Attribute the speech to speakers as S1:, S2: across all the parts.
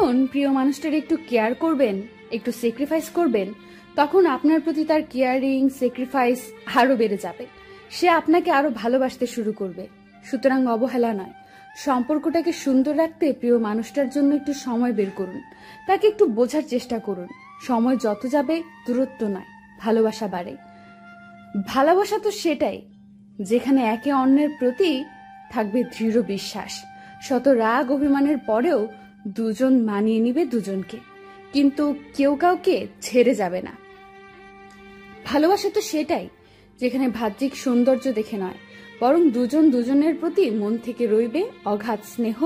S1: যখন প্রিয় মানুষটার একটু কেয়ার করবেন, একটু স্যাক্রিফাইস করবেন, তখন আপনার প্রতি তার কেয়ারিং, স্যাক্রিফাইস আরো বেড়ে যাবে। সে আপনাকে আরো ভালোবাসতে শুরু করবে। সুতরাং অবহেলা নয়, সম্পর্কটাকে সুন্দর রাখতে প্রিয় মানুষটার জন্য একটু সময় বের করুন, তাকে একটু বোঝার চেষ্টা করুন। সময় যত যাবে দূরত্ব নয়, ভালোবাসা বাড়ে। ভালোবাসা তো সেটাই যেখানে একে অন্যের প্রতি থাকবে দৃঢ় বিশ্বাস। শত রাগ অভিমানের পরেও দুজন মানিয়ে নিবে দুজনকে, কিন্তু কেউ কাউকে ছেড়ে যাবে না। ভালোবাসা তো সেটাই যেখানে বাহ্যিক সৌন্দর্য দেখে নয়, বরং দুজন দুজনের প্রতি মন থেকে রইবে অগাধ স্নেহ,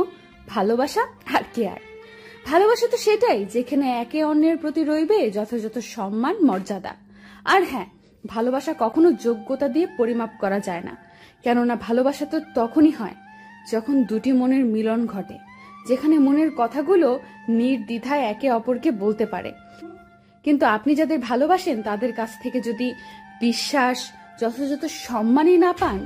S1: ভালোবাসা আর কেয়ার। ভালোবাসা তো সেটাই যেখানে একে অন্যের প্রতি রইবে যথাযথ সম্মান, মর্যাদা। আর হ্যাঁ, ভালোবাসা কখনো যোগ্যতা দিয়ে পরিমাপ করা যায় না, কেননা ভালোবাসা তো তখনই হয় যখন দুটি মনের মিলন ঘটে, যেখানে মনের কথাগুলো নির্দ্বিধায় একে অপরকে বলতে পারে। কিন্তু আপনি যাদের ভালোবাসেন তাদের কাছ থেকে যদি বিশ্বাস, যথাযথ সম্মানই না পান,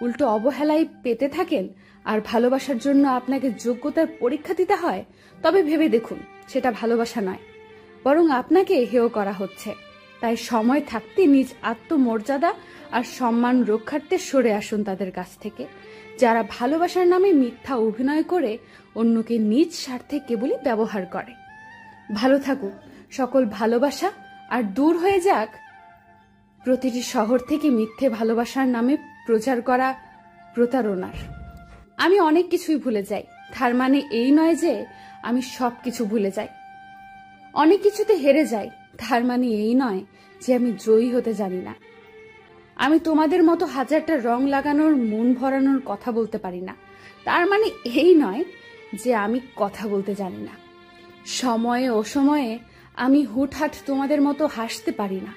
S1: উল্টো অবহেলাই পেতে থাকেন, আর ভালোবাসার জন্য আপনাকে যোগ্যতার পরীক্ষা দিতে হয়, তবে ভেবে দেখুন সেটা ভালোবাসা নয়, বরং আপনাকে হেয় করা হচ্ছে। তাই সময় থাকতে নিজ আত্মমর্যাদা আর সম্মান রক্ষার্থে সরে আসুন তাদের কাছ থেকে, যারা ভালোবাসার নামে মিথ্যা অভিনয় করে অন্যকে নিজ স্বার্থে কেবলই ব্যবহার করে। ভালো থাকুক সকল ভালোবাসা, আর দূর হয়ে যাক প্রতিটি শহর থেকে মিথ্যে ভালোবাসার নামে প্রচার করা প্রতারণার। আমি অনেক কিছুই ভুলে যাই, তার মানে এই নয় যে আমি সবকিছু ভুলে যাই। অনেক কিছুতে হেরে যাই, তার মানে এই নয় যে আমি জয়ী হতে জানি না। আমি তোমাদের মতো হাজারটা রং লাগানোর, মন ভরানোর কথা বলতে পারি না, তার মানে এই নয় যে আমি কথা বলতে জানি না। সময়ে অসময়ে আমি হুটহাট তোমাদের মতো হাসতে পারি না,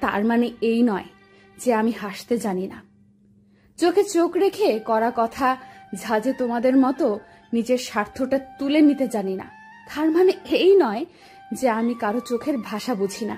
S1: তার মানে এই নয় যে আমি হাসতে জানি না। চোখে চোখ রেখে করা কথা ঝাঁজে তোমাদের মতো নিজের স্বার্থটা তুলে নিতে জানি না, তার মানে এই নয় যে আমি কারো চোখের ভাষা বুঝি না।